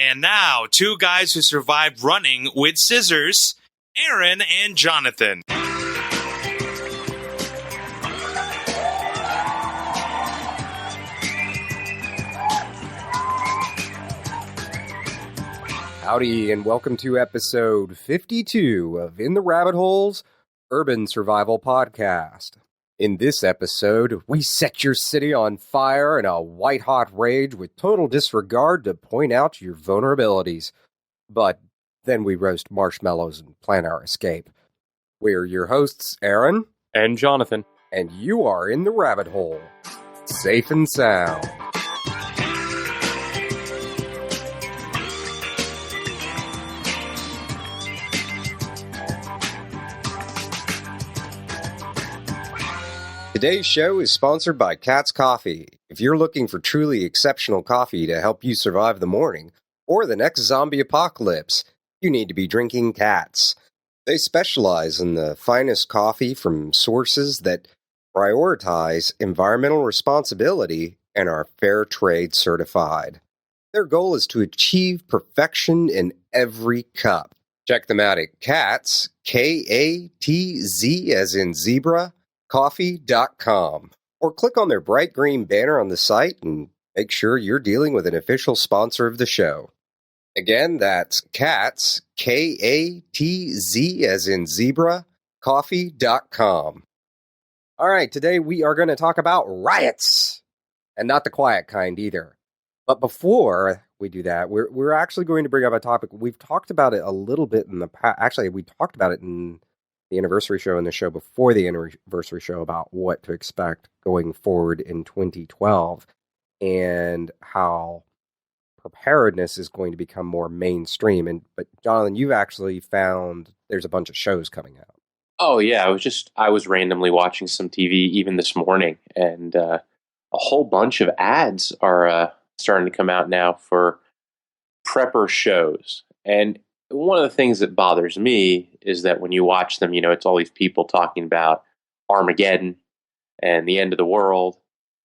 And now, two guys who survived running with scissors, Aaron and Jonathan. Howdy, and welcome to episode 52 of In the Rabbit Holes Urban Survival Podcast. In this episode, we set your city on fire in a white-hot rage with total disregard to point out your vulnerabilities. But then we roast marshmallows and plan our escape. We're your hosts, Aaron and Jonathan. And you are in the rabbit hole, safe and sound. Today's show is sponsored by Cat's Coffee. If you're looking for truly exceptional coffee to help you survive the morning or the next zombie apocalypse, you need to be drinking Cat's. They specialize in the finest coffee from sources that prioritize environmental responsibility and are fair trade certified. Their goal is to achieve perfection in every cup. Check them out at Cat's, K-A-T-Z as in zebra, coffee.com, or click on their bright green banner on the site and make sure you're dealing with an official sponsor of the show. Again, that's Cat's, K-A-T-Z as in zebra, coffee.com. All right, today we are going to talk about riots, and not the quiet kind either. But before we do that, we're actually going to bring up a topic. We've talked about it a little bit in the past. Actually, we talked about it in the anniversary show and the show before the anniversary show about what to expect going forward in 2012 and how preparedness is going to become more mainstream. But Jonathan, you've actually found there's a bunch of shows coming out. Oh yeah, I was randomly watching some TV even this morning, and a whole bunch of ads are starting to come out now for prepper shows. And one of the things that bothers me is that when you watch them, it's all these people talking about Armageddon and the end of the world.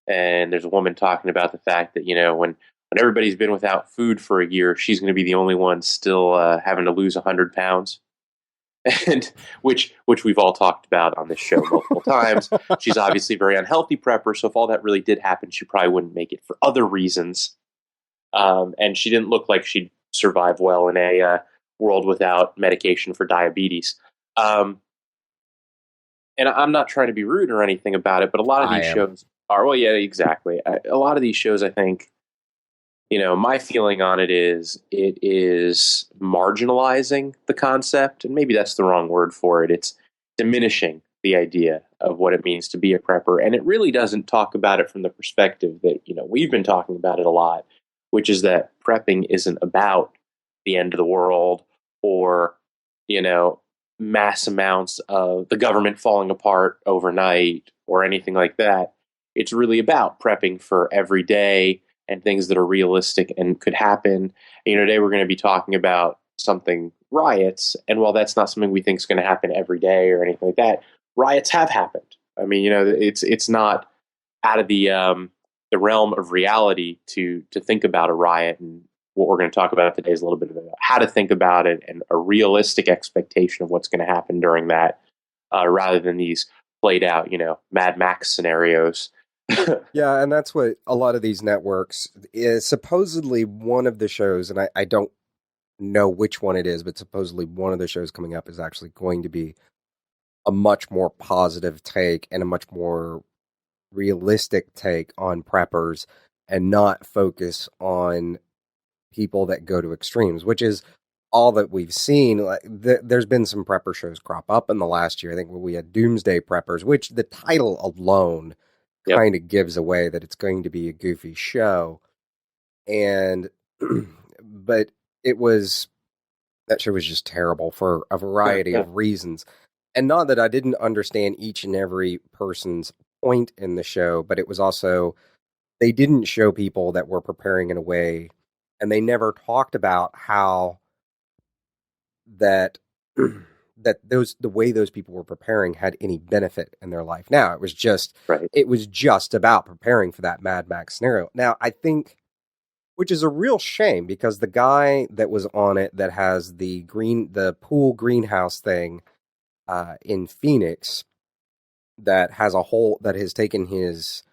And there's a woman talking about the fact that, when everybody's been without food for a year, she's going to be the only one still having to lose 100 pounds. And which we've all talked about on this show multiple times. She's obviously a very unhealthy prepper. So if all that really did happen, she probably wouldn't make it for other reasons. And she didn't look like she'd survive well in a world without medication for diabetes. And I'm not trying to be rude or anything about it, but a lot of these shows are, well, yeah, exactly. A lot of these shows, I think, my feeling on it is marginalizing the concept, and maybe that's the wrong word for it. It's diminishing the idea of what it means to be a prepper. And it really doesn't talk about it from the perspective that, we've been talking about it a lot, which is that prepping isn't about the end of the world or, mass amounts of the government falling apart overnight or anything like that. It's really about prepping for every day and things that are realistic and could happen. Today we're going to be talking about something, riots. And while that's not something we think is going to happen every day or anything like that, riots have happened. I mean, it's not out of the realm of reality to think about a riot. And what we're going to talk about today is a little bit about how to think about it and a realistic expectation of what's going to happen during that, rather than these played out, Mad Max scenarios. Yeah, and that's what a lot of these networks is. Supposedly one of the shows, and I don't know which one it is, but supposedly one of the shows coming up is actually going to be a much more positive take and a much more realistic take on preppers and not focus on people that go to extremes, which is all that we've seen. Like there's been some prepper shows crop up in the last year. I think we had Doomsday Preppers, which the title alone kind of gives away that it's going to be a goofy show. And but that show was just terrible for a variety of reasons. And not that I didn't understand each and every person's point in the show, but it was also, they didn't show people that were preparing in a way, and they never talked about how that the way those people were preparing had any benefit in their life. Now it was just about preparing for that Mad Max scenario. Now I think Which is a real shame because the guy that was on it that has the pool greenhouse thing in Phoenix that has that has taken his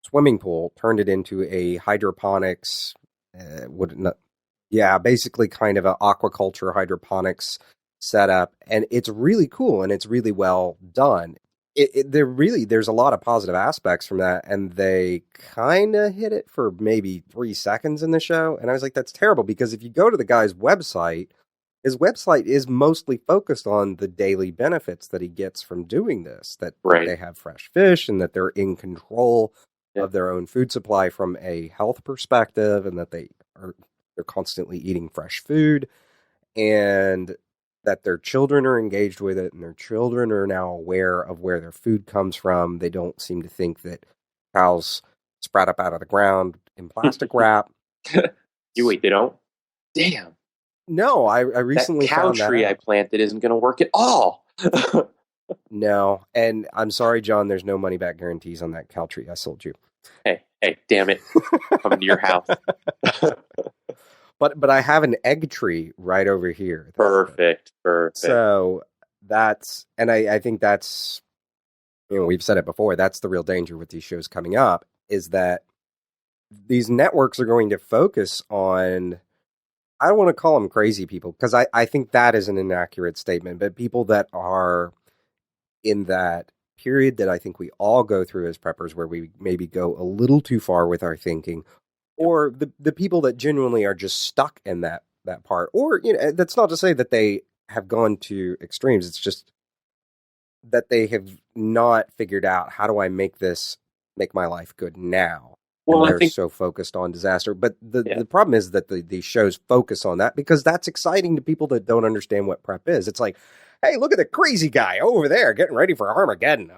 swimming pool, turned it into a hydroponics, basically kind of an aquaculture hydroponics setup, and it's really cool and it's really well done. There's a lot of positive aspects from that, and they kind of hit it for maybe 3 seconds in the show, and I was like, that's terrible, because if you go to the guy's website, his website is mostly focused on the daily benefits that he gets from doing this, that they have fresh fish and that they're in control of their own food supply from a health perspective, and that they're constantly eating fresh food, and that their children are engaged with it, and their children are now aware of where their food comes from. They don't seem to think that cows sprout up out of the ground in plastic wrap. Wait, they don't? Damn. No, I recently that cow found that tree out. I planted isn't going to work at all. No, and I'm sorry, John, there's no money back guarantees on that cow tree I sold you. Hey, damn it. Coming to your house. But I have an egg tree right over here. Perfect. So I think that's, we've said it before, that's the real danger with these shows coming up, is that these networks are going to focus on, I don't want to call them crazy people, because I think that is an inaccurate statement, but people that are in that period that I think we all go through as preppers, where we maybe go a little too far with our thinking, or the people that genuinely are just stuck in that part. Or, that's not to say that they have gone to extremes. It's just that they have not figured out, how do I make my life good now? Well, and they're so focused on disaster. But the problem is that these shows focus on that because that's exciting to people that don't understand what prep is. It's like, hey, look at the crazy guy over there getting ready for Armageddon.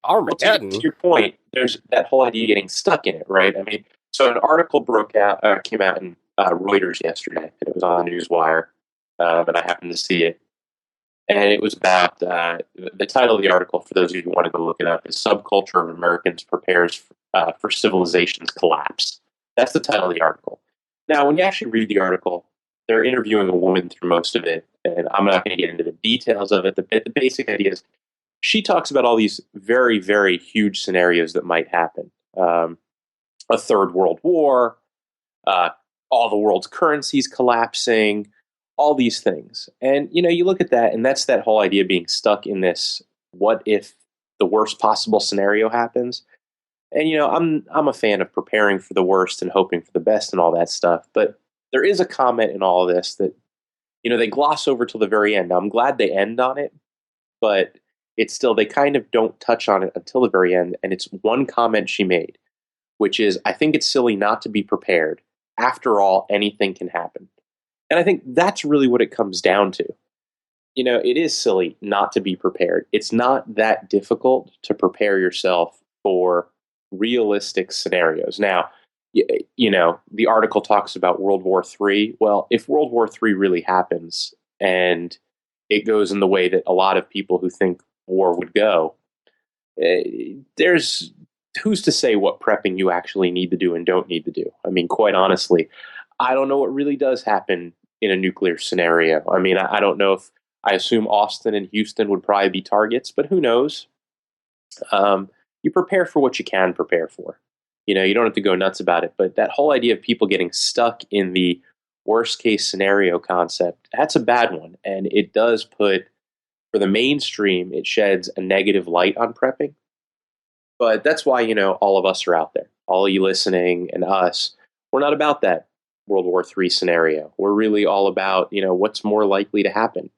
Armageddon. Well, to your point, there's that whole idea of getting stuck in it, right? I mean, so an article came out in Reuters yesterday, and it was on the Newswire, and I happened to see it. And it was about, the title of the article, for those of you who want to go look it up, is Subculture of Americans Prepares for Civilization's Collapse. That's the title of the article. Now, when you actually read the article, they're interviewing a woman through most of it, and I'm not going to get into the details of it. The basic idea is she talks about all these very, very huge scenarios that might happen. A third world war, all the world's currencies collapsing, all these things. And, you look at that, and that's that whole idea of being stuck in this, what if the worst possible scenario happens? And, I'm a fan of preparing for the worst and hoping for the best and all that stuff. But there is a comment in all of this that, they gloss over till the very end. Now, I'm glad they end on it, but it's still, they kind of don't touch on it until the very end. And it's one comment she made, which is, I think it's silly not to be prepared. After all, anything can happen. And I think that's really what it comes down to. It is silly not to be prepared. It's not that difficult to prepare yourself for realistic scenarios. Now, the article talks about World War III. Well, if World War III really happens and it goes in the way that a lot of people who think war would go, there's who's to say what prepping you actually need to do and don't need to do? I mean, quite honestly, I don't know what really does happen in a nuclear scenario. I mean, I don't know if, I assume Austin and Houston would probably be targets, but who knows? You prepare for what you can prepare for. You don't have to go nuts about it, but that whole idea of people getting stuck in the worst case scenario concept, that's a bad one. And it does put, for the mainstream, it sheds a negative light on prepping. But that's why, all of us are out there. All of you listening and us, we're not about that World War III scenario. We're really all about, what's more likely to happen.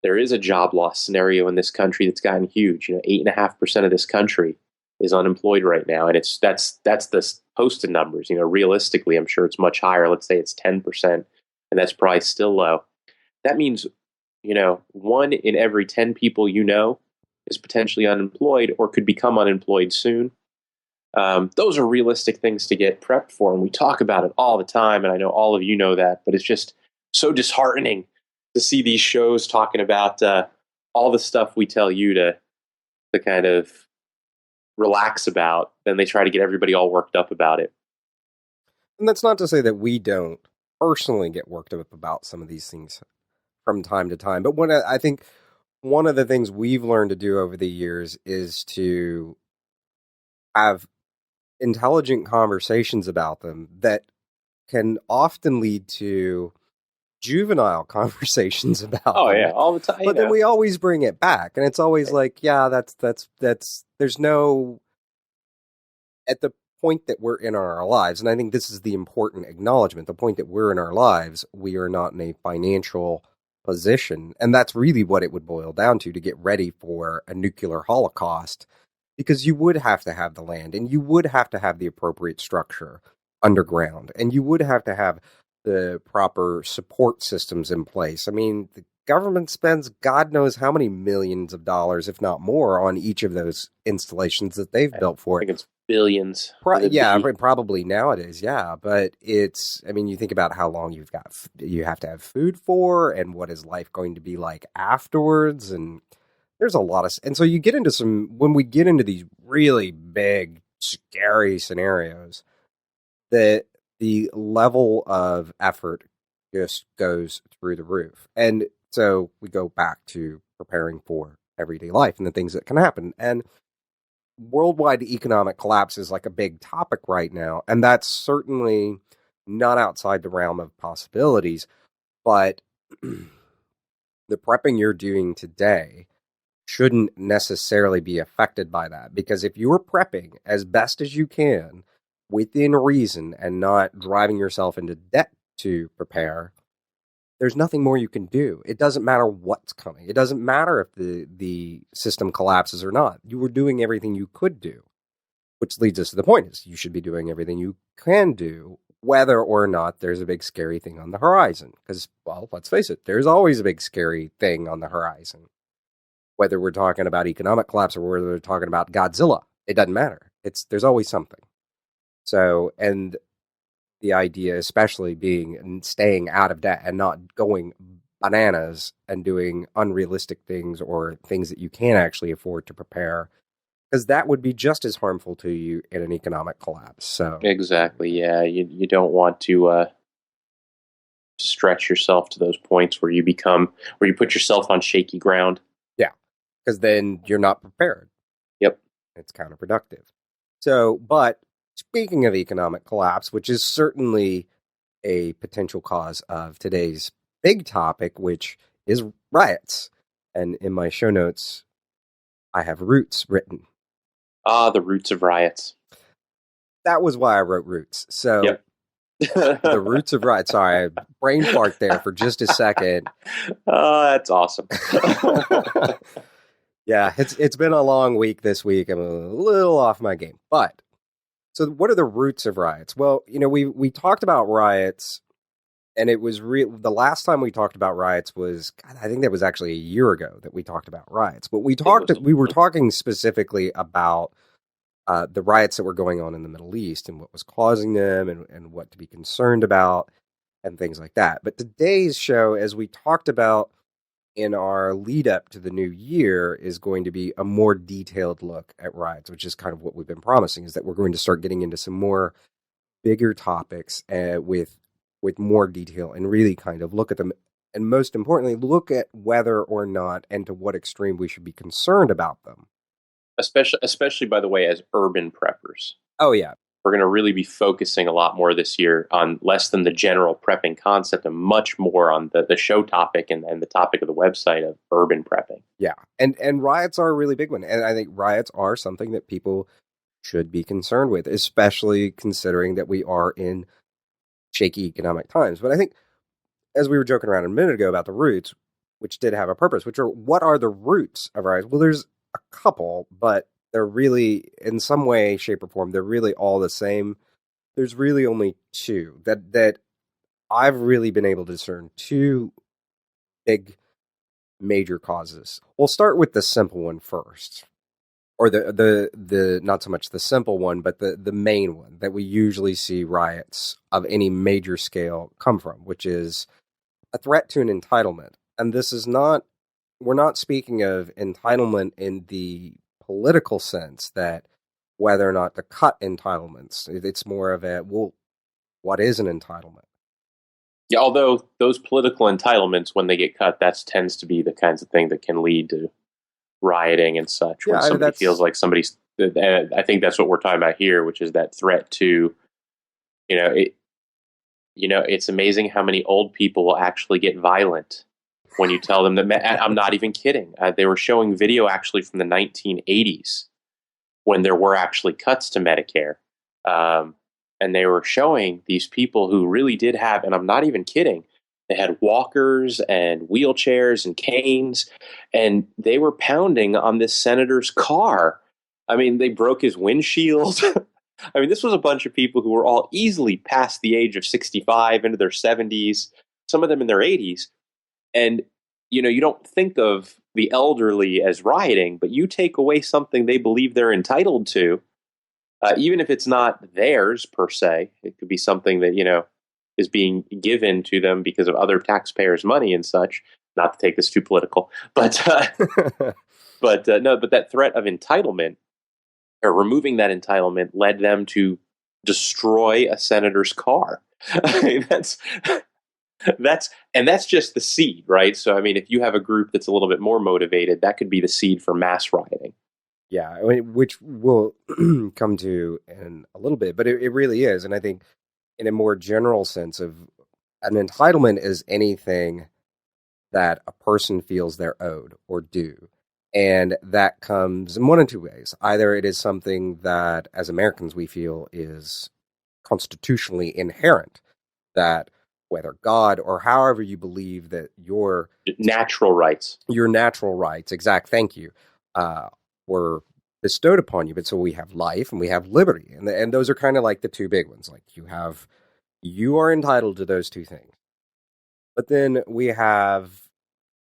There is a job loss scenario in this country that's gotten huge. 8.5% of this country is unemployed right now. And that's the posted numbers. Realistically, I'm sure it's much higher. Let's say it's 10%, and that's probably still low. That means, 1 in every 10 people is potentially unemployed or could become unemployed soon. Those are realistic things to get prepped for, and we talk about it all the time, and I know all of you know that, but it's just so disheartening to see these shows talking about all the stuff we tell you to kind of relax about, then they try to get everybody all worked up about it. And that's not to say that we don't personally get worked up about some of these things from time to time. But I think one of the things we've learned to do over the years is to have intelligent conversations about them that can often lead to juvenile conversations about Oh them. yeah, all the time. But then we always bring it back, and it's always like, yeah, that's there's no, at the point that we're in our lives, and I think this is the important acknowledgement, the point that we're in our lives, we are not in a financial position, and that's really what it would boil down to get ready for a nuclear holocaust, because you would have to have the land, and you would have to have the appropriate structure underground, and you would have to have the proper support systems in place. I mean, the government spends God knows how many millions of dollars, if not more, on each of those installations that they've built for I it. think it's billions. Probably nowadays, yeah. But it's, I mean, you think about how long you have to have food for, and what is life going to be like afterwards, and there's a lot of, and so you get into when we get into these really big, scary scenarios, that the level of effort just goes through the roof. And so we go back to preparing for everyday life and the things that can happen. And worldwide economic collapse is like a big topic right now. And that's certainly not outside the realm of possibilities. But the prepping you're doing today shouldn't necessarily be affected by that. Because if you're prepping as best as you can, within reason, and not driving yourself into debt to prepare, there's nothing more you can do. It doesn't matter what's coming. It doesn't matter if the system collapses or not. You were doing everything you could do, which leads us to the point is you should be doing everything you can do, whether or not there's a big scary thing on the horizon. Because, well, let's face it, there's always a big scary thing on the horizon. Whether we're talking about economic collapse or whether we're talking about Godzilla, it doesn't matter. There's always something. So, and the idea especially being staying out of debt and not going bananas and doing unrealistic things or things that you can't actually afford to prepare, because that would be just as harmful to you in an economic collapse. So Exactly, yeah. You don't want to stretch yourself to those points where you put yourself on shaky ground. Yeah, because then you're not prepared. Yep. It's counterproductive. So, but speaking of economic collapse, which is certainly a potential cause of today's big topic, which is riots. And in my show notes, I have roots written. The roots of riots. That was why I wrote roots. So yep. The roots of riots. Sorry, I brain fart there for just a second. That's awesome. Yeah, it's been a long week this week. I'm a little off my game. But, so what are the roots of riots? Well, we talked about riots, and it was the last time we talked about riots was, God, I think that was actually a year ago that we talked about riots. But we were talking specifically about the riots that were going on in the Middle East and what was causing them and what to be concerned about and things like that. But today's show, as we talked about in our lead up to the new year, is going to be a more detailed look at riots, which is kind of what we've been promising, is that we're going to start getting into some more bigger topics with more detail and really kind of look at them. And most importantly, look at whether or not and to what extreme we should be concerned about them. Especially, by the way, as urban preppers. Oh, yeah. We're going to really be focusing a lot more this year on less than the general prepping concept and much more on the show topic and the topic of the website of urban prepping. Yeah. And riots are a really big one. And I think riots are something that people should be concerned with, especially considering that we are in shaky economic times. But I think, as we were joking around a minute ago about the roots, which did have a purpose, what are the roots of riots? Well, there's a couple, but they're really, in some way, shape, or form, they're really all the same. There's really only two that I've really been able to discern, two big major causes. We'll start with the simple one first, or the not so much the simple one, but the main one that we usually see riots of any major scale come from, which is a threat to an entitlement. And this is not, we're not speaking of entitlement in the political sense that whether or not to cut entitlements. It's more of a, well, what is an entitlement. Yeah, although those political entitlements, when they get cut, that tends to be the kinds of thing that can lead to rioting and such. When somebody feels like somebody's, I think that's what we're talking about here, which is that threat to, it's amazing how many old people will actually get violent when you tell them that. I'm not even kidding. They were showing video actually from the 1980s when there were actually cuts to Medicare. And they were showing these people who really did have, and I'm not even kidding, they had walkers and wheelchairs and canes, and they were pounding on this senator's car. I mean, they broke his windshield. I mean, this was a bunch of people who were all easily past the age of 65, into their 70s, some of them in their 80s. And, you don't think of the elderly as rioting, but you take away something they believe they're entitled to, even if it's not theirs per se. It could be something that, is being given to them because of other taxpayers' money and such. Not to take this too political, but but that threat of entitlement, or removing that entitlement, led them to destroy a senator's car. I mean, that's just the seed, right? So, I mean, if you have a group that's a little bit more motivated, that could be the seed for mass rioting. Yeah, which we'll come to in a little bit, but it really is. And I think in a more general sense of an entitlement is anything that a person feels they're owed or due. And that comes in one of two ways. Either it is something that, as Americans, we feel is constitutionally inherent, that whether God or however you believe that your natural rights, thank you, were bestowed upon you. But so we have life and we have liberty. And those are kind of like the two big ones. Like you are entitled to those two things. But then we have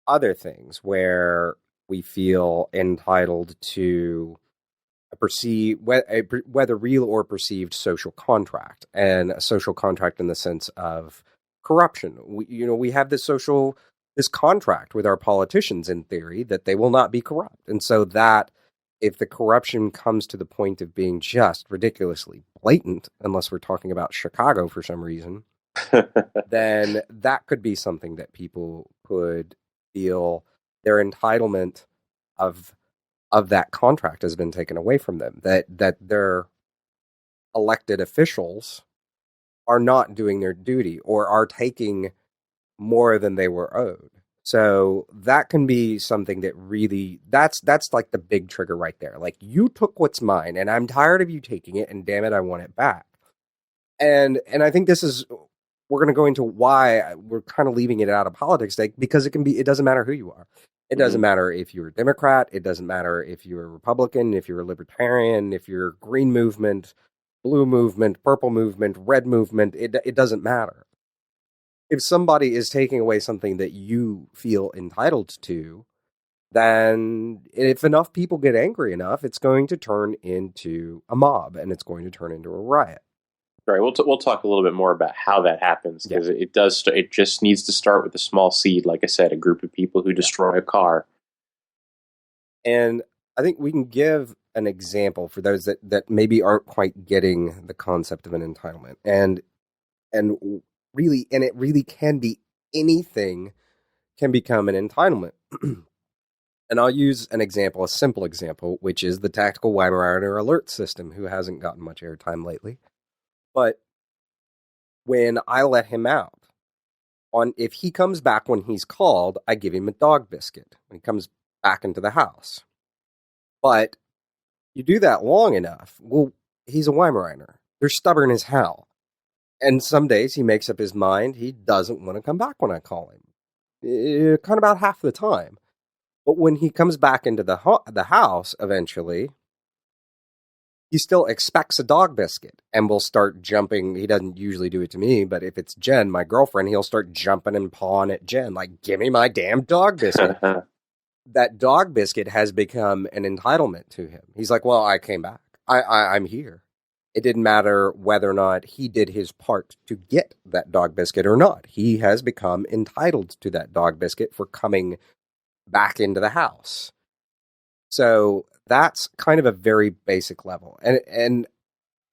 other things where we feel entitled to whether real or perceived social contract, and a social contract in the sense of corruption. We have this contract with our politicians in theory that they will not be corrupt. And so that if the corruption comes to the point of being just ridiculously blatant, unless we're talking about Chicago for some reason, then that could be something that people could feel their entitlement of that contract has been taken away from them, that their elected officials are not doing their duty or are taking more than they were owed. So that can be something that really, that's like the big trigger right there. Like, you took what's mine and I'm tired of you taking it, and damn it, I want it back. And I think we're going to go into why we're kind of leaving it out of politics, because it doesn't matter who you are. It doesn't matter if you're a Democrat. It doesn't matter if you're a Republican, if you're a Libertarian, if you're green movement, blue movement, purple movement, red movement. It doesn't matter. If somebody is taking away something that you feel entitled to, then if enough people get angry enough, it's going to turn into a mob, and it's going to turn into a riot. Right. We'll talk a little bit more about how that happens, because it does. It just needs to start with a small seed. Like I said, a group of people who destroy a car. And I think we can give an example for those that maybe aren't quite getting the concept of an entitlement. And it really can be anything can become an entitlement. And I'll use an example, a simple example, which is the tactical Weimaraner alert system, who hasn't gotten much airtime lately. But when I let him out, if he comes back when he's called, I give him a dog biscuit when he comes back into the house. But you do that long enough, well, he's a Weimaraner. They're stubborn as hell. And some days he makes up his mind he doesn't want to come back when I call him. Kind of about half the time. But when he comes back into the house eventually, he still expects a dog biscuit and will start jumping. He doesn't usually do it to me, but if it's Jen, my girlfriend, he'll start jumping and pawing at Jen, like, give me my damn dog biscuit. That dog biscuit has become an entitlement to him. He's like, well, I came back. I'm here. It didn't matter whether or not he did his part to get that dog biscuit or not. He has become entitled to that dog biscuit for coming back into the house. So that's kind of a very basic level. And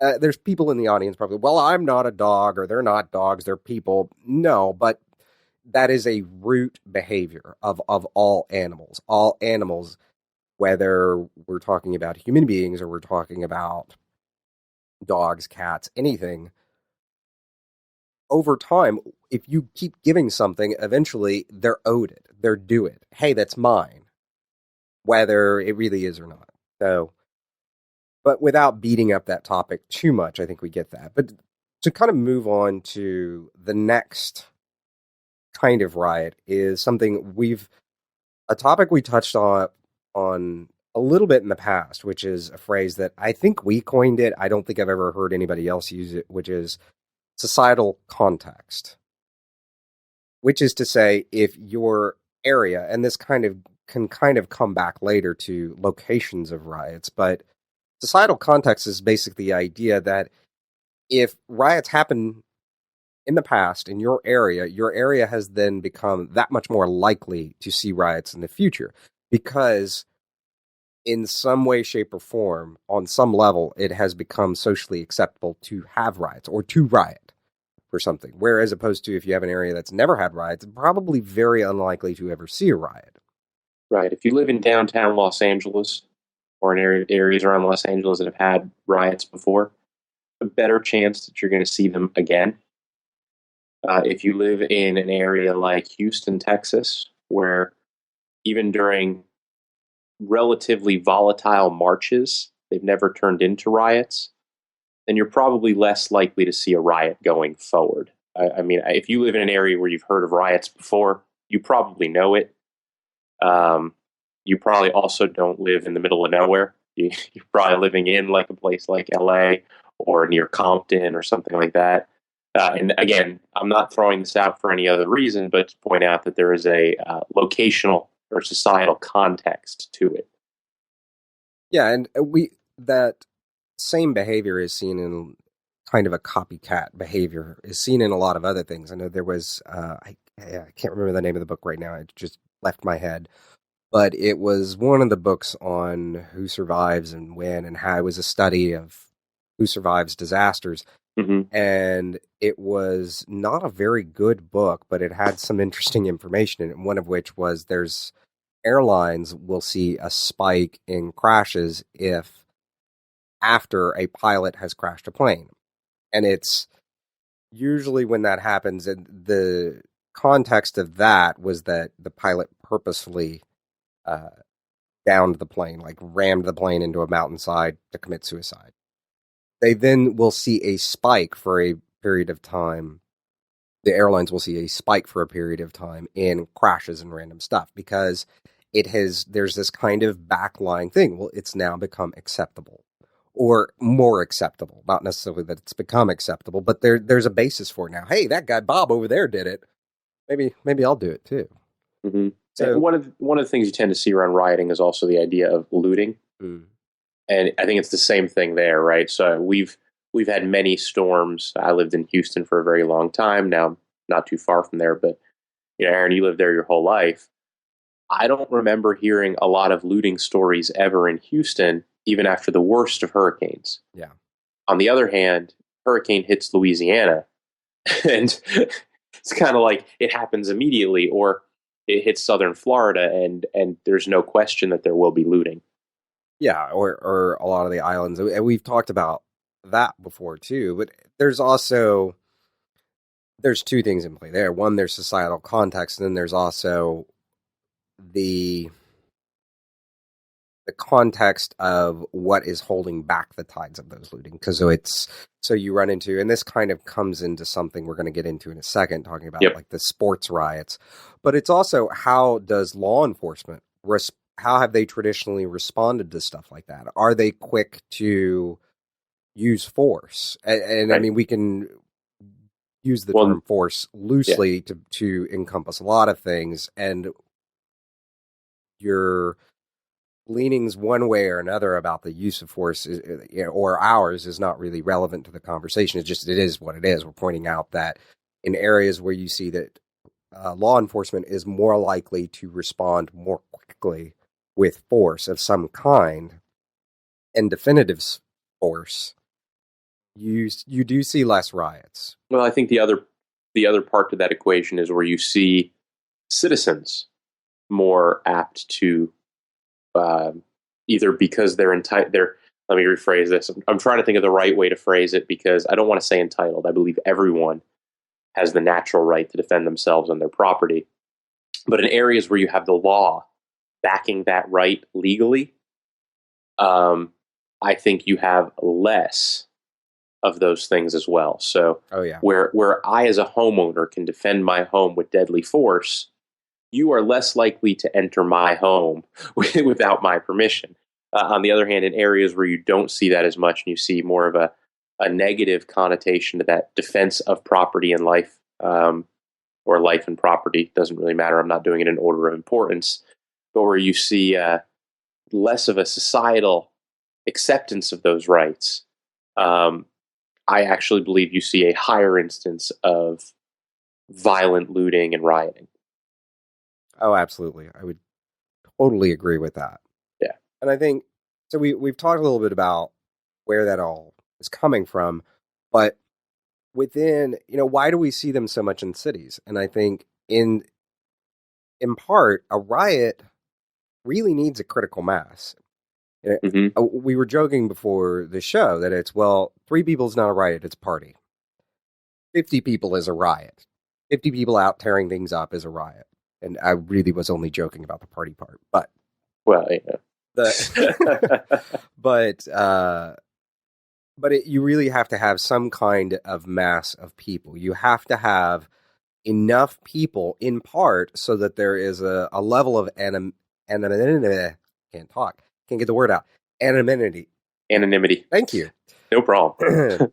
there's people in the audience probably, well, I'm not a dog, or they're not dogs, they're people. No, but that is a root behavior of all animals. All animals, whether we're talking about human beings or we're talking about dogs, cats, anything, over time, if you keep giving something, eventually they're owed it. They're due it. Hey, that's mine, whether it really is or not. So, but without beating up that topic too much, I think we get that. But to kind of move on to the next kind of riot is something a topic we touched on a little bit in the past, which is a phrase that I think we coined it. I don't think I've ever heard anybody else use it, which is societal context. Which is to say, if your area, and this can kind of come back later to locations of riots, but societal context is basically the idea that if riots happen in the past in your area has then become that much more likely to see riots in the future, because in some way, shape, or form, on some level, it has become socially acceptable to have riots or to riot for something. Whereas opposed to if you have an area that's never had riots, it's probably very unlikely to ever see a riot. Right. If you live in downtown Los Angeles or in areas around Los Angeles that have had riots before, a better chance that you're going to see them again. If you live in an area like Houston, Texas, where even during relatively volatile marches, they've never turned into riots, then you're probably less likely to see a riot going forward. I mean, if you live in an area where you've heard of riots before, you probably know it. You probably also don't live in the middle of nowhere. You're probably living in like a place like LA or near Compton or something like that. And again, I'm not throwing this out for any other reason, but to point out that there is a locational or societal context to it. Yeah, and that same behavior is seen in kind of a copycat behavior is seen in a lot of other things. I know there was I can't remember the name of the book right now. It just left my head. But it was one of the books on who survives and when, and how it was a study of who survives disasters. Mm-hmm. And it was not a very good book, but it had some interesting information in it. One of which was there's airlines will see a spike in crashes if after a pilot has crashed a plane. And it's usually when that happens, and the context of that was that the pilot purposefully downed the plane, like rammed the plane into a mountainside to commit suicide. They then will see a spike for a period of time. The airlines will see a spike for a period of time in crashes and random stuff because there's this kind of backline thing. Well, it's now become acceptable or more acceptable. Not necessarily that it's become acceptable, but there's a basis for it now. Hey, that guy Bob over there did it. Maybe I'll do it too. Mm-hmm. So one of the things you tend to see around rioting is also the idea of looting, and I think it's the same thing there, right? So we've had many storms. I lived in Houston for a very long time. Now I'm not too far from there, but Aaron, you lived there your whole life. I don't remember hearing a lot of looting stories ever in Houston, even after the worst of hurricanes. Yeah. On the other hand, hurricane hits Louisiana, and it's kind of like it happens immediately, or it hits southern Florida, and there's no question that there will be looting. Yeah, or a lot of the islands. And we've talked about that before too, but there's two things in play there. One, there's societal context, and then there's also the context of what is holding back the tides of those looting. Because so you run into, and this kind of comes into something we're going to get into in a second, talking about like the sports riots. But it's also, how does law enforcement, how have they traditionally responded to stuff like that? Are they quick to use force? And right. I mean, we can use the term force loosely to encompass a lot of things, and your leanings one way or another about the use of force or ours is not really relevant to the conversation. It is what it is. We're pointing out that in areas where you see that law enforcement is more likely to respond more quickly with force of some kind and definitive force, you do see less riots. Well, I think the other part to that equation is where you see citizens more apt to either because they're entitled. Let me rephrase this. I'm trying to think of the right way to phrase it because I don't want to say entitled. I believe everyone has the natural right to defend themselves and their property. But in areas where you have the law backing that right legally, I think you have less of those things as well. So where I as a homeowner can defend my home with deadly force, you are less likely to enter my home without my permission. On the other hand, in areas where you don't see that as much and you see more of a negative connotation to that defense of property and life, or life and property, doesn't really matter. I'm not doing it in order of importance, but where you see less of a societal acceptance of those rights, I actually believe you see a higher instance of violent looting and rioting. Oh, absolutely. I would totally agree with that. Yeah. And I think, so we've talked a little bit about where that all is coming from, but within, why do we see them so much in cities? And I think in part, a riot really needs a critical mass. Mm-hmm. We were joking before the show that it's, 3 people is not a riot, it's a party. 50 people is a riot. 50 people out tearing things up is a riot. And I really was only joking about the party part, but you really have to have some kind of mass of people. You have to have enough people, in part, so that there is a level of anonymity. Can't get the word out. Anonymity. Thank you. No problem.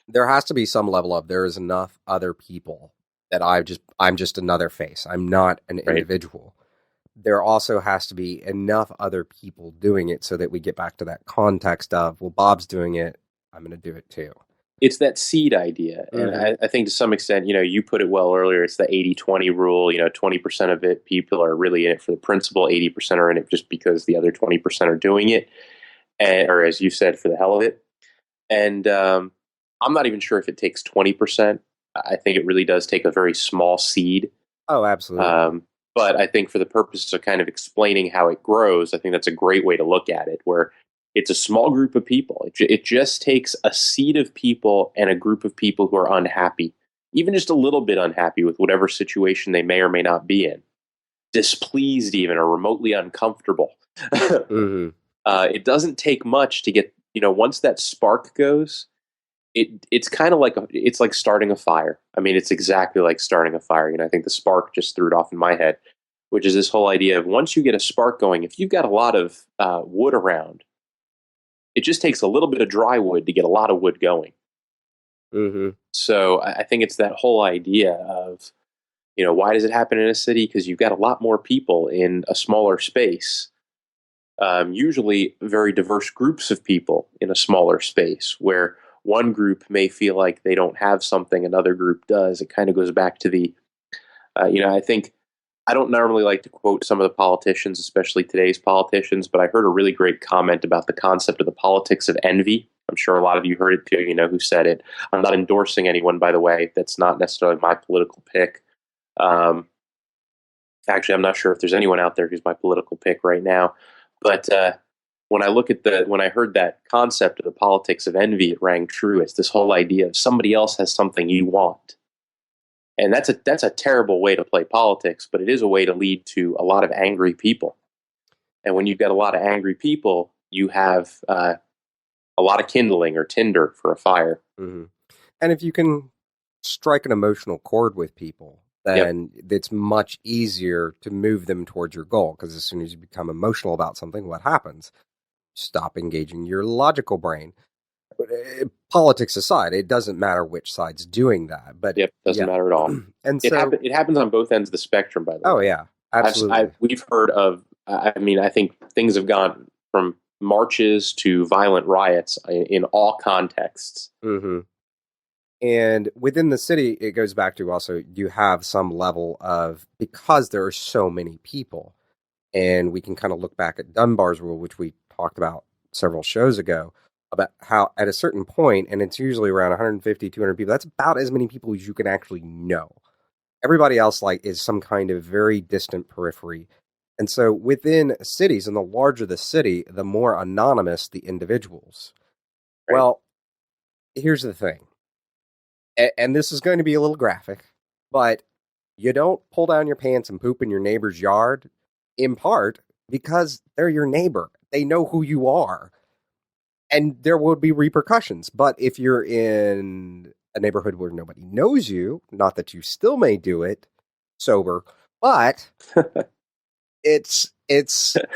There has to be some level of there is enough other people that I'm just another face. I'm not an individual. There also has to be enough other people doing it so that we get back to that context of, well, Bob's doing it, I'm going to do it too. It's that seed idea. Mm-hmm. And I think to some extent, you put it well earlier, it's the 80-20 rule. 20% of it, people are really in it for the principle, 80% are in it just because the other 20% are doing it, or as you said, for the hell of it. And I'm not even sure if it takes 20%. I think it really does take a very small seed. Oh, absolutely. But I think for the purposes of kind of explaining how it grows, I think that's a great way to look at it, where it's a small group of people. It just takes a seed of people and a group of people who are unhappy, even just a little bit unhappy with whatever situation they may or may not be in, displeased even, or remotely uncomfortable. Mm-hmm. It doesn't take much to get, once that spark goes, it's kind of like it's like starting a fire. I mean, it's exactly like starting a fire. I think the spark just threw it off in my head, which is this whole idea of once you get a spark going, if you've got a lot of wood around, it just takes a little bit of dry wood to get a lot of wood going. Mm-hmm. So I think it's that whole idea of, why does it happen in a city? Because you've got a lot more people in a smaller space. Usually very diverse groups of people in a smaller space where one group may feel like they don't have something another group does. It kind of goes back to the, I think, I don't normally like to quote some of the politicians, especially today's politicians, but I heard a really great comment about the concept of the politics of envy. I'm sure a lot of you heard it too, who said it. I'm not endorsing anyone, by the way. That's not necessarily my political pick. Actually, I'm not sure if there's anyone out there who's my political pick right now. But when I heard that concept of the politics of envy, it rang true. It's this whole idea of somebody else has something you want. And that's a terrible way to play politics, but it is a way to lead to a lot of angry people. And when you've got a lot of angry people, you have a lot of kindling or tinder for a fire. Mm-hmm. And if you can strike an emotional chord with people, then it's much easier to move them towards your goal. Because as soon as you become emotional about something, what happens? Stop engaging your logical brain. Politics aside, it doesn't matter which side's doing that. But doesn't matter at all. And it happens on both ends of the spectrum, by the way. Oh yeah, absolutely. We've heard of. I think things have gone from marches to violent riots in all contexts. Mm-hmm. And within the city, it goes back to also you have some level of, because there are so many people, and we can kind of look back at Dunbar's rule, which we talked about several shows ago. about how at a certain point, and it's usually around 150, 200 people, that's about as many people as you can actually know. Everybody else is some kind of very distant periphery. And so within cities, and the larger the city, the more anonymous the individuals. Right. Well, here's the thing. And this is going to be a little graphic, but you don't pull down your pants and poop in your neighbor's yard, in part because they're your neighbor. They know who you are. And there will be repercussions. But if you're in a neighborhood where nobody knows you, not that you still may do it sober, but it's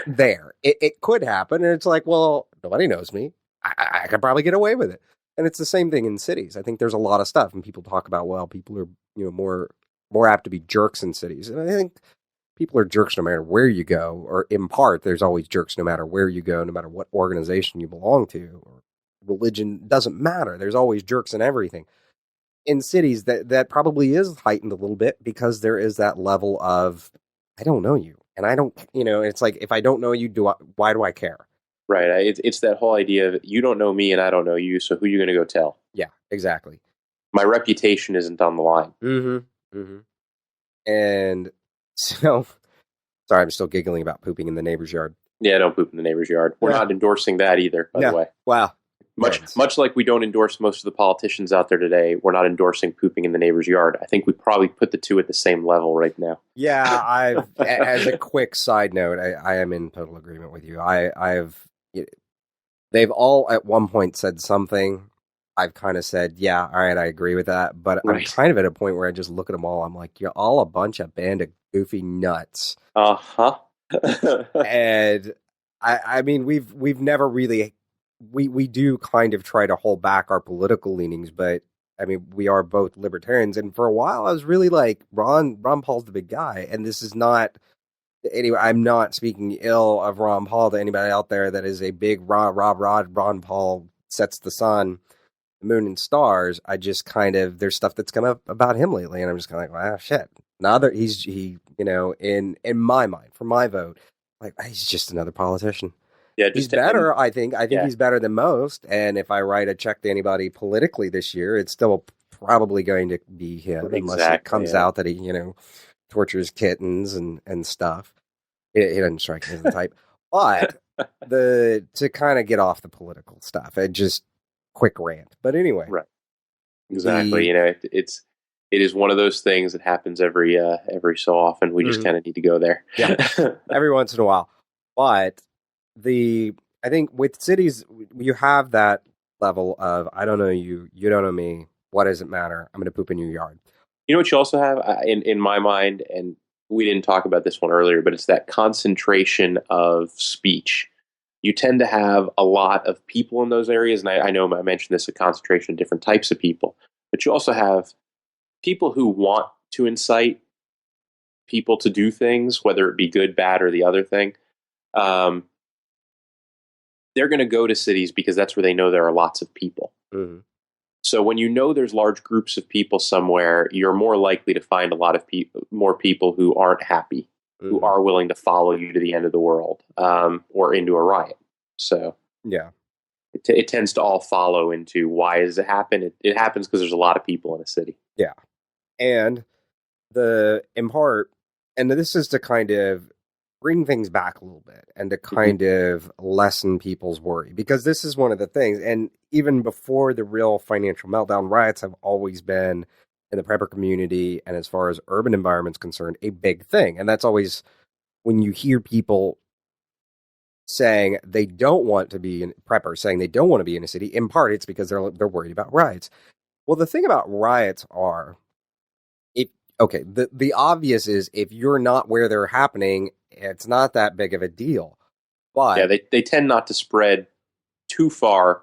there. It could happen. And it's like, well, nobody knows me. I could probably get away with it. And it's the same thing in cities. I think there's a lot of stuff, and people talk about, well, people are, more apt to be jerks in cities. And I think people are jerks no matter where you go, or in part, there's always jerks no matter where you go, no matter what organization you belong to, or religion, doesn't matter. There's always jerks in everything. In cities, that probably is heightened a little bit because there is that level of, I don't know you. And I don't, it's like, if I don't know you, why do I care? Right. It's that whole idea of you don't know me and I don't know you, so who are you going to go tell? Yeah, exactly. My reputation isn't on the line. Mm-hmm. Mm-hmm. And so, sorry, I'm still giggling about pooping in the neighbor's yard. Yeah, don't poop in the neighbor's yard. We're not endorsing that either, by the way. Wow. Much like we don't endorse most of the politicians out there today, we're not endorsing pooping in the neighbor's yard. I think we probably put the two at the same level right now. Yeah, as a quick side note, I am in total agreement with you. They've all at one point said something. I've kind of said, yeah, all right, I agree with that. But right. I'm kind of at a point where I just look at them all. I'm like, you're all a bunch of band of goofy nuts. Uh-huh. And I mean, we've never really, we do kind of try to hold back our political leanings, but I mean, we are both libertarians. And for a while, I was really like, Ron Paul's the big guy. And this is not, anyway, I'm not speaking ill of Ron Paul to anybody out there that is a big Ron Paul sets the sun, the moon, and stars. I just kind of, there's stuff that's come up about him lately, and I'm just kind of like, wow, shit. Now that he in my mind, for my vote, like, he's just another politician. Yeah, he's better. I think he's better than most. And if I write a check to anybody politically this year, it's still probably going to be him, unless it comes out that he, tortures kittens and stuff. He doesn't strike me as the type. But to kind of get off the political stuff, it just quick rant. But anyway, right? Exactly. It is one of those things that happens every so often. We just kind of need to go there. Yeah, every once in a while. But I think with cities, you have that level of, I don't know you, you don't know me. What does it matter? I'm going to poop in your yard. You know what you also have in my mind, and we didn't talk about this one earlier, but it's that concentration of speech. You tend to have a lot of people in those areas, and I know I mentioned this, a concentration of different types of people, but you also have people who want to incite people to do things, whether it be good, bad, or the other thing. They're going to go to cities because that's where they know there are lots of people. Mm-hmm. So when you know there's large groups of people somewhere, you're more likely to find a lot of more people who aren't happy, who are willing to follow you to the end of the world, or into a riot. So yeah, it tends to all follow into, why does it happen? It happens because there's a lot of people in a city. Yeah, and in part, and this is to kind of bring things back a little bit and to kind of lessen people's worry, because this is one of the things, and even before the real financial meltdown, riots have always been, in the prepper community and as far as urban environments concerned, a big thing. And that's always, when you hear people saying they don't want to be in preppers, saying they don't want to be in a city, in part it's because they're worried about riots. Well, the thing about riots are, the obvious is, if you're not where they're happening, it's not that big of a deal. But yeah, they tend not to spread too far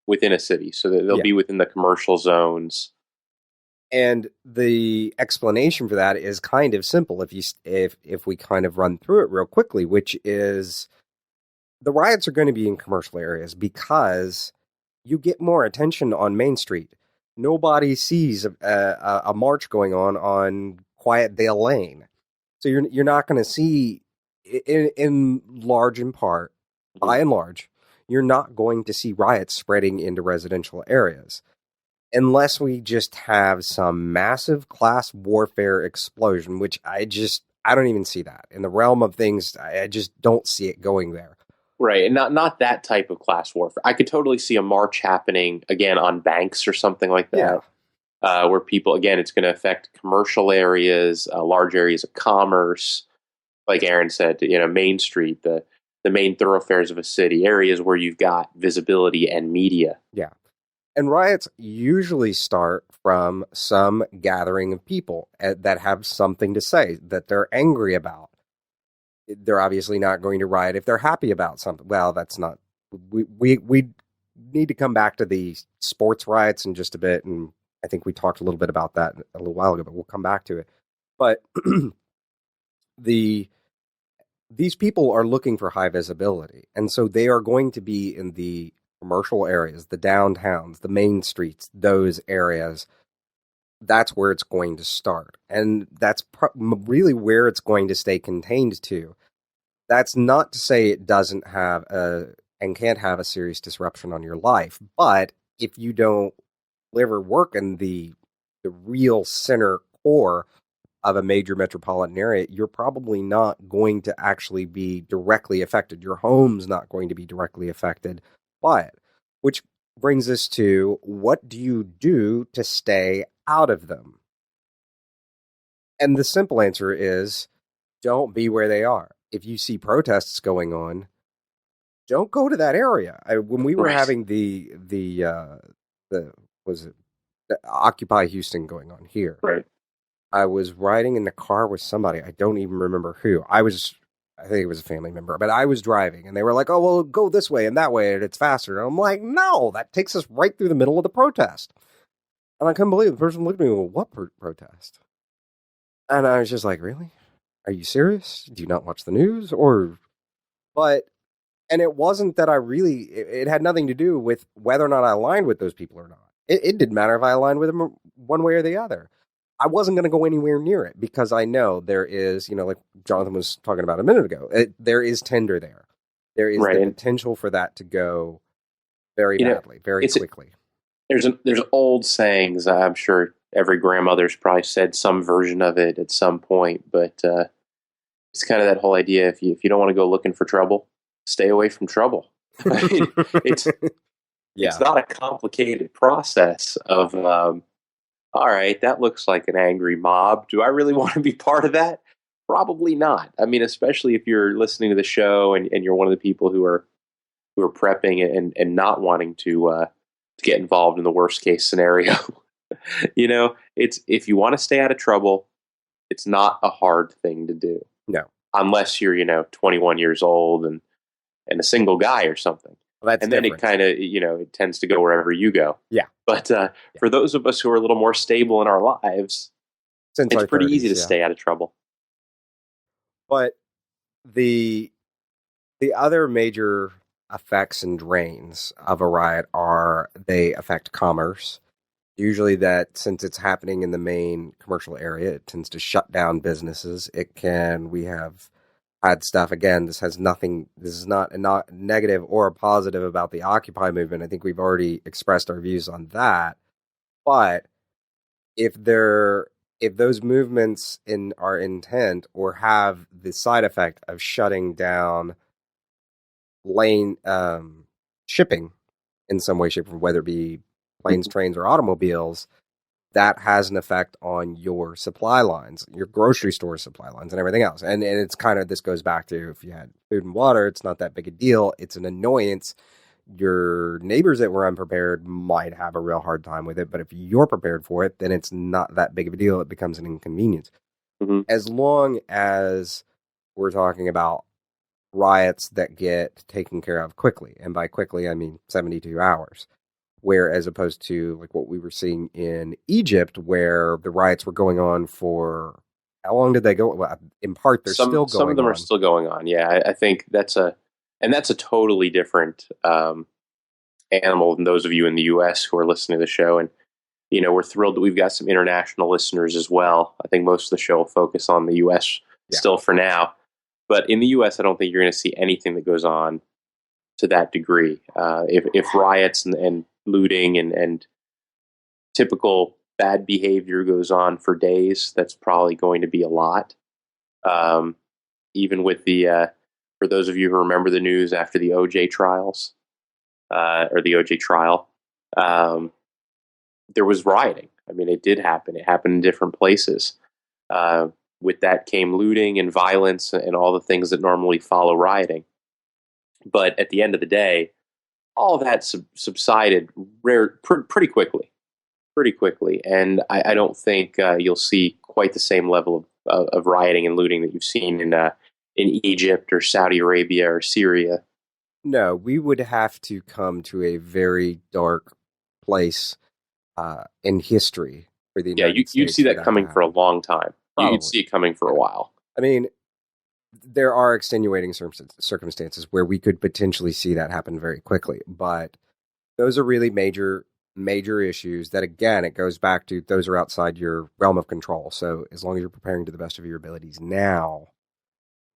within a city, so they'll be within the commercial zones. And the explanation for that is kind of simple. If we kind of run through it real quickly, which is, the riots are going to be in commercial areas because you get more attention on Main Street. Nobody sees a march going on Quietdale Lane. So you're not going to see, in large in part, by and large, you're not going to see riots spreading into residential areas. Unless we just have some massive class warfare explosion, which I don't even see that. In the realm of things, I just don't see it going there. Right, and not that type of class warfare. I could totally see a march happening, again, on banks or something like that. Yeah. Where people, again, it's going to affect commercial areas, large areas of commerce, like Aaron said, Main Street, the main thoroughfares of a city, areas where you've got visibility and media. Yeah. And riots usually start from some gathering of people that have something to say that they're angry about. They're obviously not going to riot if they're happy about something. Well, that's not. We need to come back to the sports riots in just a bit, and I think we talked a little bit about that a little while ago, but we'll come back to it. But these people are looking for high visibility, and so they are going to be in the commercial areas, the downtowns, the main streets, those areas. That's where it's going to start. And that's really where it's going to stay contained to. That's not to say it doesn't have and can't have a serious disruption on your life. But if you don't live or work in the real center core of a major metropolitan area, you're probably not going to actually be directly affected. Your home's not going to be directly affected by it, which brings us to, what do you do to stay out of them? And the simple answer is, don't be where they are. If you see protests going on, don't go to that area. When we were having the Occupy Houston going on here, right, I was riding in the car with somebody. I don't even remember who. I think it was a family member, but I was driving, and they were like, "Oh, well, go this way and that way, and it's faster." And I'm like, "No, that takes us right through the middle of the protest." And I couldn't believe the person looked at me and went, "What protest?" And I was just like, "Really? Are you serious? Do you not watch the news?" And it wasn't that it had nothing to do with whether or not I aligned with those people or not. It didn't matter if I aligned with them one way or the other. I wasn't going to go anywhere near it because I know there is, like Jonathan was talking about a minute ago, there is tinder there. There is the potential for that to go very badly, very quickly. There's old sayings. I'm sure every grandmother's probably said some version of it at some point, but it's kind of that whole idea. If you don't want to go looking for trouble, stay away from trouble. I mean, it's not a complicated process of, all right, that looks like an angry mob. Do I really want to be part of that? Probably not. I mean, especially if you're listening to the show and you're one of the people who are prepping and not wanting to get involved in the worst case scenario. It's, if you want to stay out of trouble, it's not a hard thing to do. No. Unless you're, 21 years old and a single guy or something. Well, that's then different. It kind of, it tends to go wherever you go. Yeah. But for those of us who are a little more stable in our lives, it's pretty easy to stay out of trouble. But the other major effects and drains of a riot they affect commerce. Usually that, since it's happening in the main commercial area, it tends to shut down businesses. We have had stuff, again, this is not a negative or a positive about the Occupy movement. I think we've already expressed our views on that. But if those movements are intent or have the side effect of shutting down lane shipping in some way, shape, or form, whether it be planes, trains, or automobiles, that has an effect on your supply lines, your grocery store supply lines, and everything else. And it's kind of, this goes back to, if you had food and water, it's not that big a deal. It's an annoyance. Your neighbors that were unprepared might have a real hard time with it, but if you're prepared for it, then it's not that big of a deal. It becomes an inconvenience. Mm-hmm. As long as we're talking about riots that get taken care of quickly, and by quickly, I mean 72 hours. Where, as opposed to like what we were seeing in Egypt, where the riots were going on for, how long did they go? Well, in part, they're still going on. Some of them are still going on. Yeah, I think that's a totally different animal than those of you in the U.S. who are listening to the show. And, we're thrilled that we've got some international listeners as well. I think most of the show will focus on the U.S. still for now. But in the U.S., I don't think you're going to see anything that goes on to that degree. If riots and looting and typical bad behavior goes on for days, that's probably going to be a lot. Even with for those of you who remember the news after the OJ trials, or the OJ trial, there was rioting. I mean, it did happen. It happened in different places. With that came looting and violence and all the things that normally follow rioting. But at the end of the day, all of that subsided pretty quickly. And I don't think you'll see quite the same level of rioting and looting that you've seen in Egypt or Saudi Arabia or Syria. No, we would have to come to a very dark place in history for the United States. You'd see that coming for a long time. Probably. You'd see it coming for a while. I mean, there are extenuating circumstances where we could potentially see that happen very quickly, but those are really major issues that, again, it goes back to those are outside your realm of control. So as long as you're preparing to the best of your abilities now,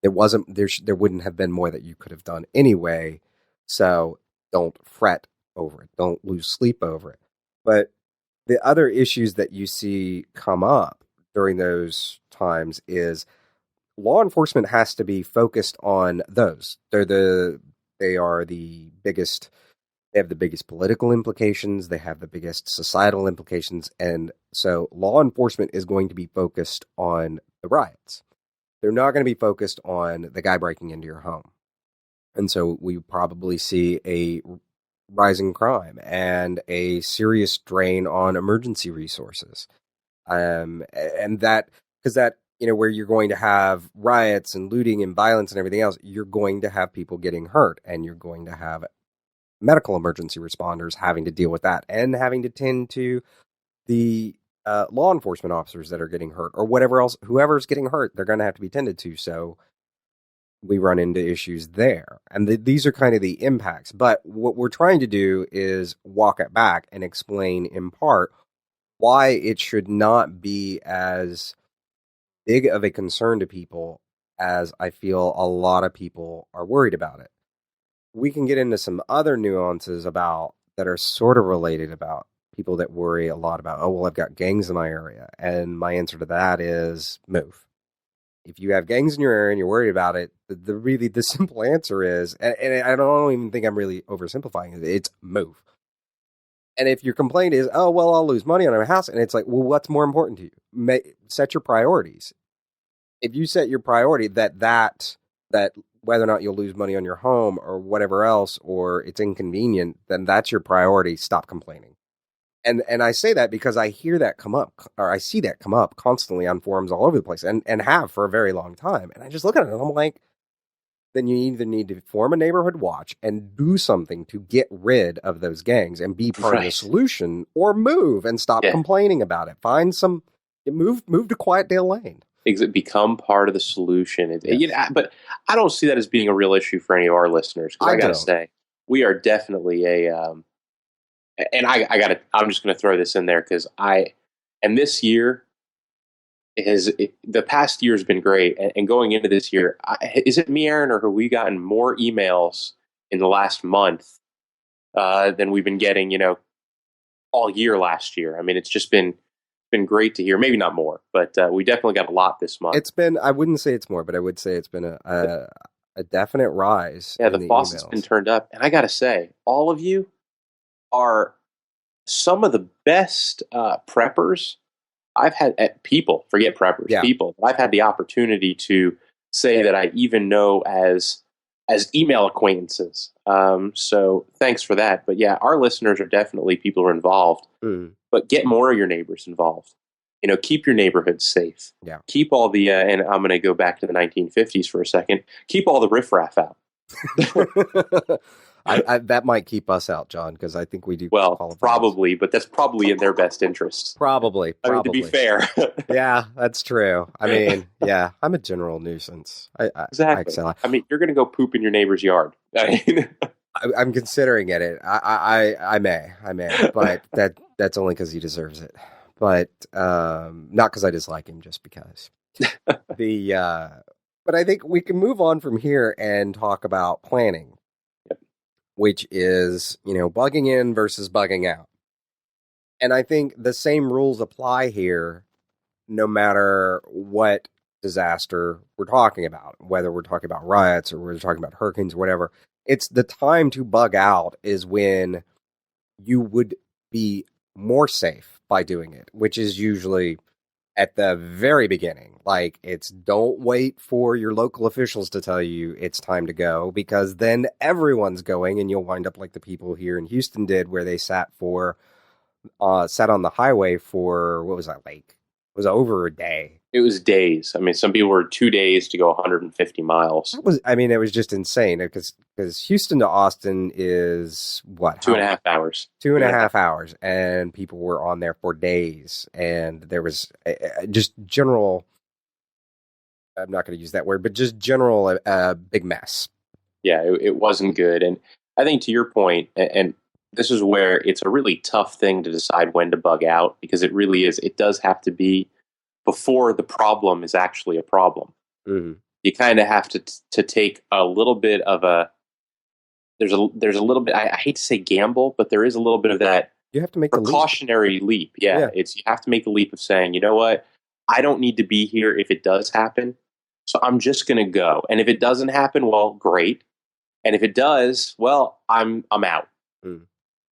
there wouldn't have been more that you could have done anyway. So don't fret over it. Don't lose sleep over it. But the other issues that you see come up during those times is law enforcement has to be focused on those. They are the biggest. They have the biggest political implications. They have the biggest societal implications. And so law enforcement is going to be focused on the riots. They're not going to be focused on the guy breaking into your home. And so we probably see a rising crime and a serious drain on emergency resources. And that, because that, where you're going to have riots and looting and violence and everything else, you're going to have people getting hurt, and you're going to have medical emergency responders having to deal with that and having to tend to the law enforcement officers that are getting hurt or whatever else, whoever's getting hurt, they're going to have to be tended to. So we run into issues there. And these are kind of the impacts. But what we're trying to do is walk it back and explain in part why it should not be as big of a concern to people as I feel a lot of people are worried about it. We can get into some other nuances that are sort of related about people that worry a lot about, oh, well, I've got gangs in my area. And my answer to that is move. If you have gangs in your area and you're worried about it, the simple answer is, and I don't even think I'm really oversimplifying it, it's move. And if your complaint is, oh, well, I'll lose money on my house, and it's like, well, what's more important to you? Set your priorities. If you set your priority that whether or not you'll lose money on your home or whatever else, or it's inconvenient, then that's your priority. Stop complaining. And I say that because I hear that come up, or I see that come up constantly on forums all over the place, and have for a very long time. And I just look at it and I'm like, then you either need to form a neighborhood watch and do something to get rid of those gangs and be part of the solution, or move and stop complaining about it. Find move to Quietdale Lane. Become part of the solution. But I don't see that as being a real issue for any of our listeners. Because I got to say, we are definitely I'm just going to throw this in there because this year the past year has been great. And going into this year, is it me, Aaron, or have we gotten more emails in the last month than we've been getting, all year last year? I mean, it's just been great to hear. Maybe not more, but we definitely got a lot this month. It's been, I wouldn't say it's more, but I would say it's been a definite rise. Yeah, the faucet's been turned up. And I got to say, all of you are some of the best preppers I've had. People, forget preppers, people I've had the opportunity to say that I even know as email acquaintances. So thanks for that. But yeah, our listeners are definitely people who are involved. But get more of your neighbors involved. Keep your neighborhood safe. Yeah. Keep all the and I'm going to go back to the 1950s for a second. Keep all the riffraff out. That might keep us out, John, because I think we do. Well, probably, but that's probably in their best interest. Probably. I mean, to be fair. Yeah, that's true. I mean, yeah, I'm a general nuisance. Exactly. I mean, you're going to go poop in your neighbor's yard. I'm considering it. I may, but that's only because he deserves it. But not because I dislike him, just because. But I think we can move on from here and talk about planning. which is, bugging in versus bugging out. And I think the same rules apply here, no matter what disaster we're talking about, whether we're talking about riots or we're talking about hurricanes or whatever. It's the time to bug out is when you would be more safe by doing it, which is usually at the very beginning. Like, it's don't wait for your local officials to tell you it's time to go, because then everyone's going and you'll wind up like the people here in Houston did, where they sat on the highway for, what was that, like, it was over a day. It was days. I mean, some people were 2 days to go 150 miles. It was just insane, because Houston to Austin is what? 2.5 hours. 2.5 hours, and people were on there for days, and there was just general, I'm not going to use that word, but just general big mess. Yeah, it wasn't good. And I think to your point, and this is where it's a really tough thing to decide when to bug out, because it really is. It does have to be before the problem is actually a problem. Mm-hmm. You kind of have to take a little bit of a. There's a little bit. I hate to say gamble, but there is a little bit of that. You have to make precautionary leap. Yeah, you have to make the leap of saying, you know what, I don't need to be here if it does happen, so I'm just going to go. And if it doesn't happen, well, great. And if it does, well, I'm out. Mm.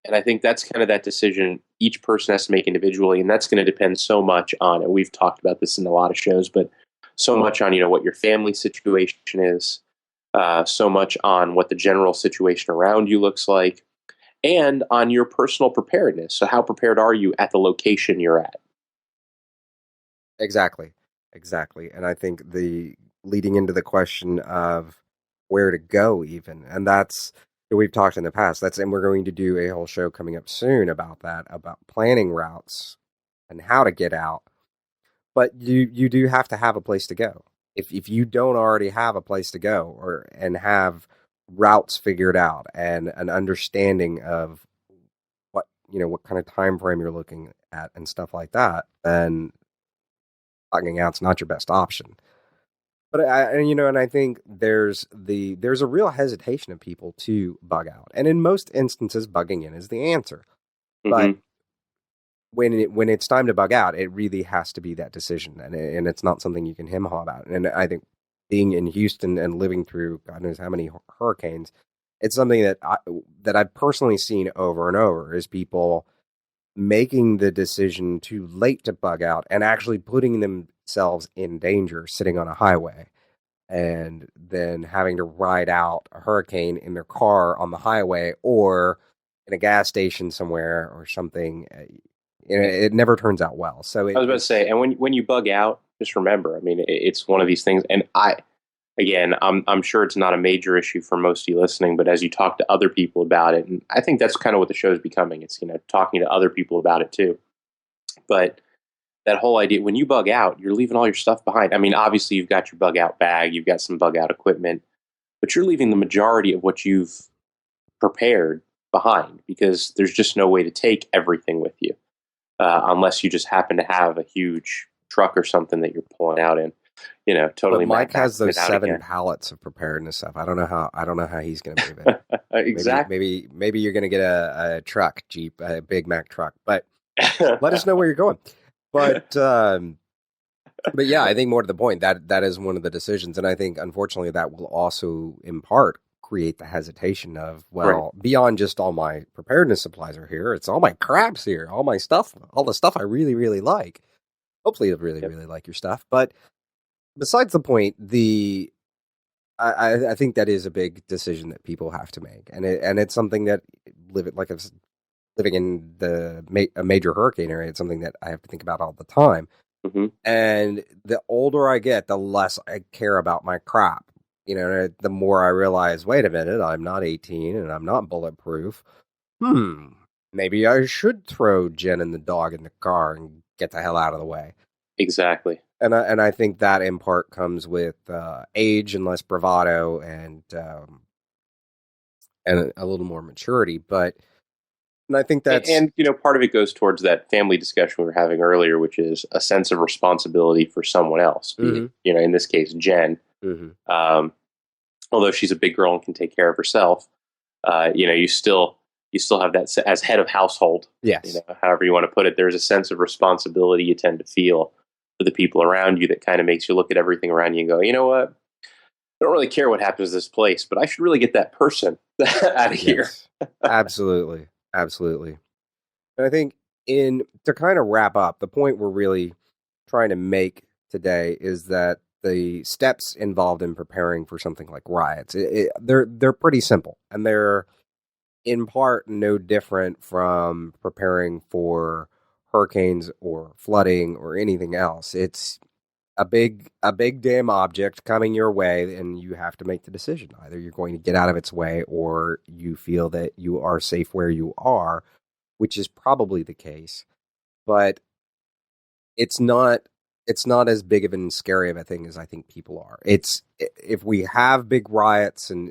And I think that's kind of that decision each person has to make individually, and that's going to depend so much on, and we've talked about this in a lot of shows, but so much on, what your family situation is, so much on what the general situation around you looks like, and on your personal preparedness. So how prepared are you at the location you're at? Exactly. And I think leading into the question of where to go even, and that's, we've talked in the past, and we're going to do a whole show coming up soon about that, about planning routes and how to get out. But you do have to have a place to go. If you don't already have a place to go and have routes figured out and an understanding of what kind of time frame you're looking at and stuff like that, then bugging out's not your best option. But I think there's a real hesitation of people to bug out, and in most instances, bugging in is the answer. Mm-hmm. But when it's time to bug out, it really has to be that decision, and it's not something you can hem-haw about. And I think being in Houston and living through God knows how many hurricanes, it's something that I've personally seen over and over, is people making the decision too late to bug out and actually putting themselves in danger sitting on a highway, and then having to ride out a hurricane in their car on the highway or in a gas station somewhere or something. It never turns out well. So I was about to say, and when you bug out, just remember, I mean, it's one of these things. And I'm sure it's not a major issue for most of you listening, but as you talk to other people about it, and I think that's kind of what the show is becoming. It's, talking to other people about it too. But that whole idea, when you bug out, you're leaving all your stuff behind. I mean, obviously you've got your bug out bag, you've got some bug out equipment, but you're leaving the majority of what you've prepared behind, because there's just no way to take everything with you. Unless you just happen to have a huge truck or something that you're pulling out in, totally. But Mike has those 7 pallets of preparedness stuff. I don't know how he's going to move it. Exactly. Maybe you're going to get a truck, Jeep, a Big Mac truck. But let us know where you're going. But yeah, I think more to the point, that is one of the decisions, and I think unfortunately that will also in part create the hesitation of, well, right, beyond just all my preparedness supplies are here, it's all my crap's here, all my stuff, all the stuff I really, really like. Hopefully you'll really, really like your stuff. But besides the point, I think that is a big decision that people have to make. And it's something that, living in a major hurricane area, it's something that I have to think about all the time. Mm-hmm. And the older I get, the less I care about my crap. The more I realize, wait a minute, I'm not 18 and I'm not bulletproof. Maybe I should throw Jen and the dog in the car and get the hell out of the way. Exactly. And I think that in part comes with age and less bravado and a little more maturity. And I think that's... And, part of it goes towards that family discussion we were having earlier, which is a sense of responsibility for someone else. Mm-hmm. In this case, Jen. Mm-hmm. Although she's a big girl and can take care of herself, you still have that as head of household. Yes. However you want to put it, there's a sense of responsibility you tend to feel for the people around you that kind of makes you look at everything around you and go, you know what? I don't really care what happens to this place, but I should really get that person out of here. Absolutely. Absolutely. And I think to kind of wrap up, the point we're really trying to make today is that the steps involved in preparing for something like riots, they're pretty simple, and they're in part no different from preparing for hurricanes or flooding or anything else. It's a big damn object coming your way, and you have to make the decision. Either you're going to get out of its way, or you feel that you are safe where you are, which is probably the case. But it's not as big of and scary of a thing as I think people are. If we have big riots, and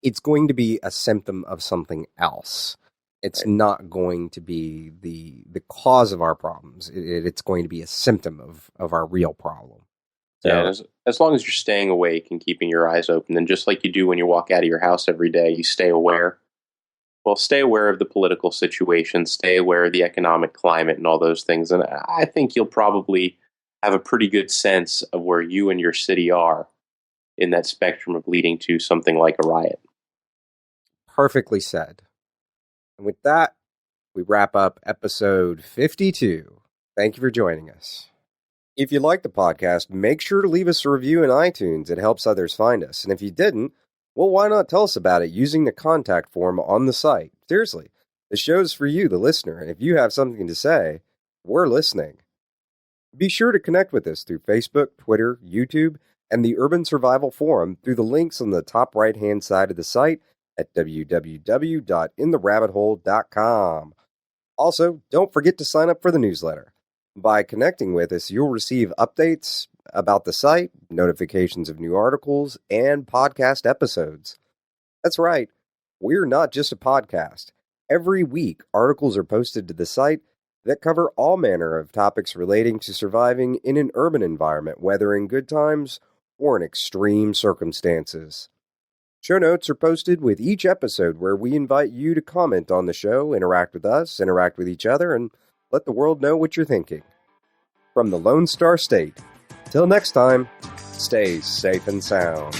it's going to be a symptom of something else. It's not going to be the cause of our problems. It's going to be a symptom of our real problem. So, yeah, as long as you're staying awake and keeping your eyes open, then just like you do when you walk out of your house every day, you stay aware. Well, stay aware of the political situation, stay aware of the economic climate and all those things. And I think you'll probably have a pretty good sense of where you and your city are in that spectrum of leading to something like a riot. Perfectly said. And with that, we wrap up episode 52. Thank you for joining us. If you like the podcast, make sure to leave us a review in iTunes. It helps others find us. And if you didn't, well, why not tell us about it using the contact form on the site? Seriously, the show's for you, the listener. And if you have something to say, we're listening. Be sure to connect with us through Facebook, Twitter, YouTube, and the Urban Survival Forum through the links on the top right-hand side of the site at www.intherabbithole.com. Also, don't forget to sign up for the newsletter. By connecting with us, you'll receive updates about the site, notifications of new articles, and podcast episodes. That's right, we're not just a podcast. Every week, articles are posted to the site that cover all manner of topics relating to surviving in an urban environment, whether in good times or in extreme circumstances. Show notes are posted with each episode, where we invite you to comment on the show, interact with us, interact with each other, and let the world know what you're thinking. From the Lone Star State, till next time, stay safe and sound.